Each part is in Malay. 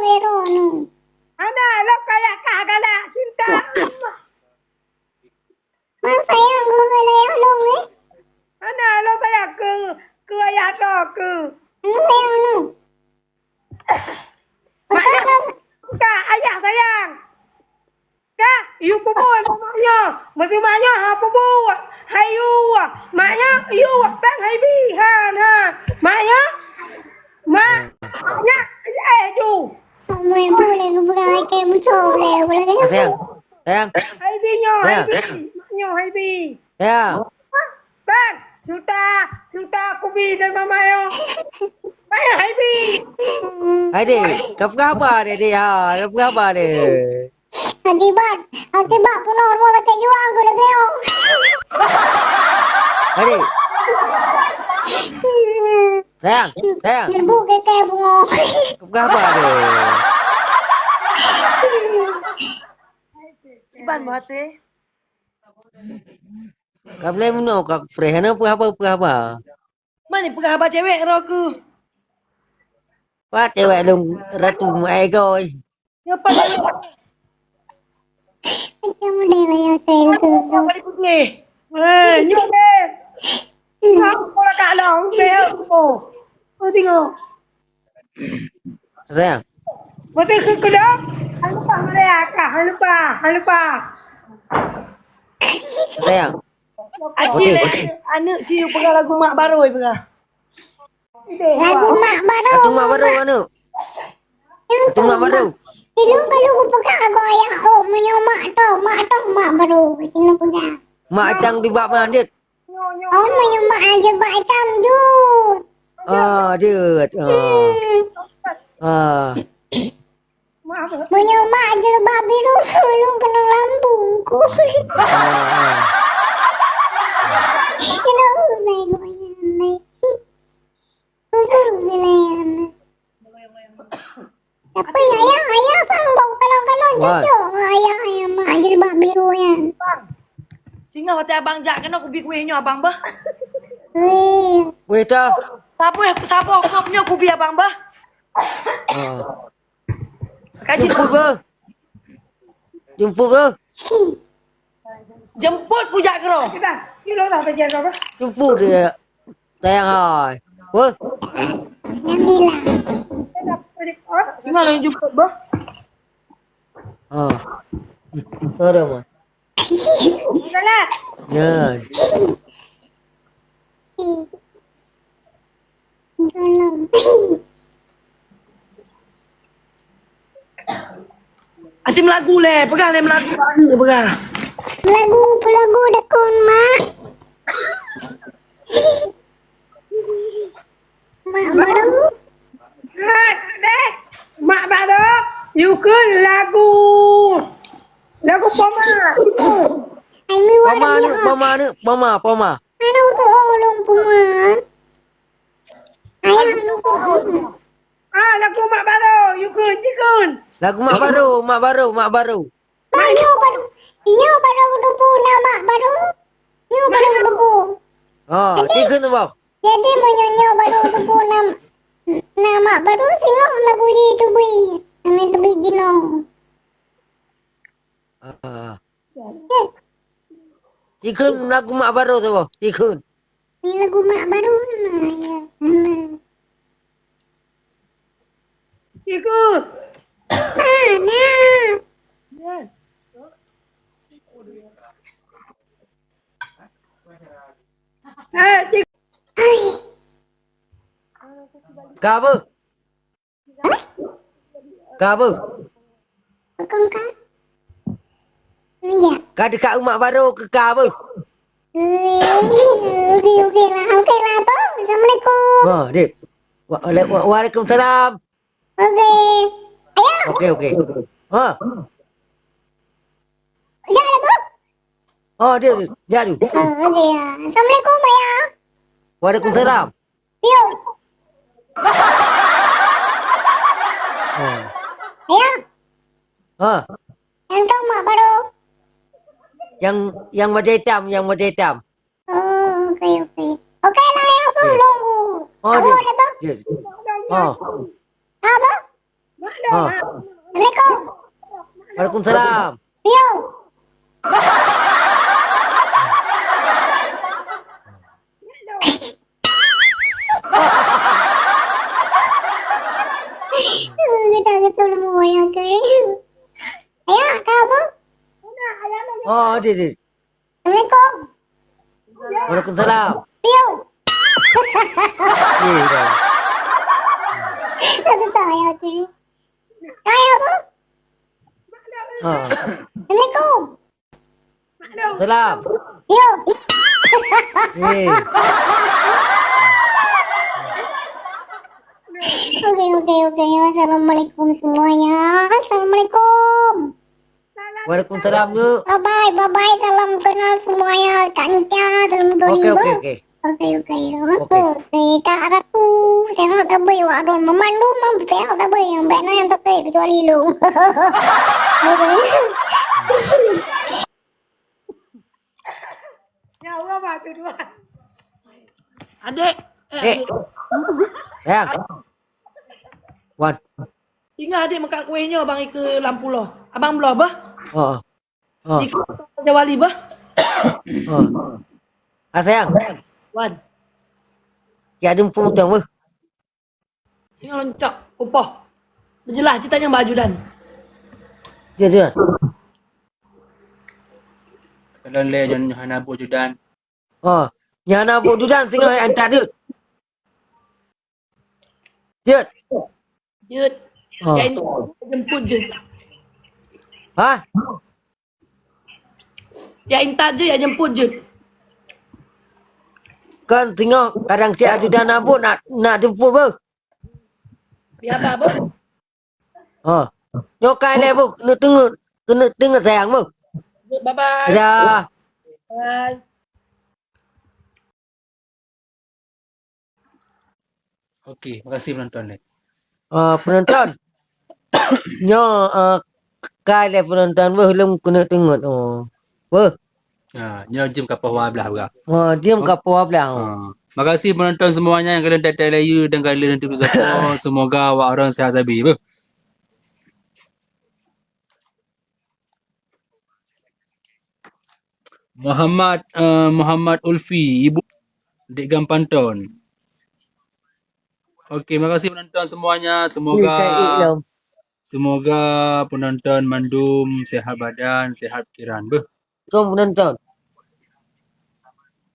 Vero nu. Ana lo kayak kagak cinta. Mak sayang gue layak dong Ana lo kayak ke ayah to ke. Anu sayang nu. Maknya kak ayah sayang. Kak, you pupu maknya. Mesti maknya ha pupu. Hai you. Maknya you bang hai bi ha. Maknya maknya you. Mày boleh gue pegang kayak bucok leh. Boleh kan? Sayang. Sayang. Hai bi nyo, hai Sayang. bi. Maknya hai bi. Sayang. Bang, sudah aku bi dan mama yo. Maknya hai bi. Adik, kau apa adik ha? Kau apa adik? Akibat pun normal pakai jual gue dah tengok. Adik. Sayang, sayang. Nyerbu kayak bunga. Kau apa adik? Iban mati. Kau boleh menau kau perihana apa? Mana pegawai cewek roku. Wah, cewek dong ratu mai koi. Nyapa lagi. Macam mana lah yang saya tu. Nyapa lagi ni. Nyapa ni. Aku nak kalau bel. Oh tengok. Sayang. Mati ke kedok. Lupa mereka. Lupa. Sayang. Aci anak ciu pegang lagu mak baru pegang. Lagu mak baru. Atu mak baru anu. Atu mak baru. Dulu kalau gue pegang lagu ayah. Oh, punya mak baru. Kena pegang. Mak cang di bab mandit. Oh, punya mak aja bak hitam jut. Ah, jut. Ah. Punya mak aja lebah biru. Lu kena lambungku. Kena naik naik. Apa ya ayah bang bau kalau cocok ayah mak aja lebah biru yan. Singa hati abang jak kena aku bi kuihnya abang bah. Weh dah. Siapa aku punya aku bi abang bah. Kaji Jemput ber. jemput pujak kero. Kita kilo dah bagian apa? Jemput dia. Sayang hai. Weh. Alhamdulillah. Singa lah yang jemput bah. Ada mah. Salah. Ya. Acim lagu le, pegang le lagu mana pegang. Lagu dekun mak. Mak baru. Deh. Mak baru. You kun lagu poma. Ini wadah. Pama. Ada untuk orang puma. Ayah untuk. Lagu mak baru. You kun. Lagu mak baru. Banyak baru. Nyo baru debu nama baru. Nyo baru debu. Tiga tu bang. Jadi menyo baru debu nama baru singok lagu itu bui. Nama itu bigino. Tiga lagu mak baru tu bang. Tiga. Ini lagu mak baru ya. Ikut. Nah. Cik. Kau apa? Kau kan? Ya. Kau dekat rumah baru ke kau apa? Okey lah tu. Assalamualaikum. Dik. Waalaikumsalam. Okey. Ayah. Okey. Dah lah tu. Dia tu. Okey ya. Assalamualaikum ayah. Waalaikumsalam. Yo. Ayah. Yang tu mak baru. Yang wajah hitam. Oh, okey. Okey lah ayah tu. Tunggu. Dia. Apa? Oh. Apa? Ha. Assalamualaikum. Waalaikumsalam. Yo. Kita kesel semua ya ke. Ayah, kau apa? Oh, adik. Assalamualaikum. Waalaikumsalam. Yo. Dah. Satu saya ke. Ayah apa? Ha. Assalamualaikum. Salam. Yo. Eh. Oke. Assalamualaikum semuanya. Assalamualaikum. Waalaikumsalam tu. Bye. Salam kenal semuanya. Kak Nitya, salam Okey, dua. okey. Okey. Kak Ratu, sehat tak baik wak don. Memandu mam sehat tak baik. Yang baik yang tak baik kecuali lu. Okey. Ya, apa tu dua? Adik. Eh. Sayang. Wan. Ingat adik makan kuihnya abang ke lampu loh. Abang belah bah? Oh. Oh. Di Jawali bah? Oh. Ah sayang. Wan. Ya jumpa hutang ber. Tinggal loncok. Upah. Berjelas ceritanya baju dan. Dia. Kalau le jangan hana bu judan. Oh. Yang nak buat judan tinggal hantar dia. Dia. Jut. Oh. Ya ini jemput je. Ha? Ya intat je, ya jemput je. Kan tengok kadang cik ajudan nak buat nak jemput ber. Biar apa? Oh. Nyokai le ber. Kena tengok sayang ber. Bye-bye. Dah. Bye. Okey, makasih penonton le. Penonton. Nyo kai le penonton ber belum kena tengok. Oh. Ber. Ha, nyo jam kapal wa belah juga. Oh, diam kapal belah. Ha. Makasih penonton semuanya yang kalian datang layu dan kalian nanti bersama. Semoga awak orang sihat sabi. Ber. Muhammad Ulfi, Ibu Dek Gampanton. Okey, makasih penonton semuanya. Semoga penonton mandum sihat badan, sihat fikiran. Ber. Kau penonton.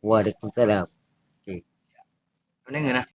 Waalaikumsalam. Mana ngah?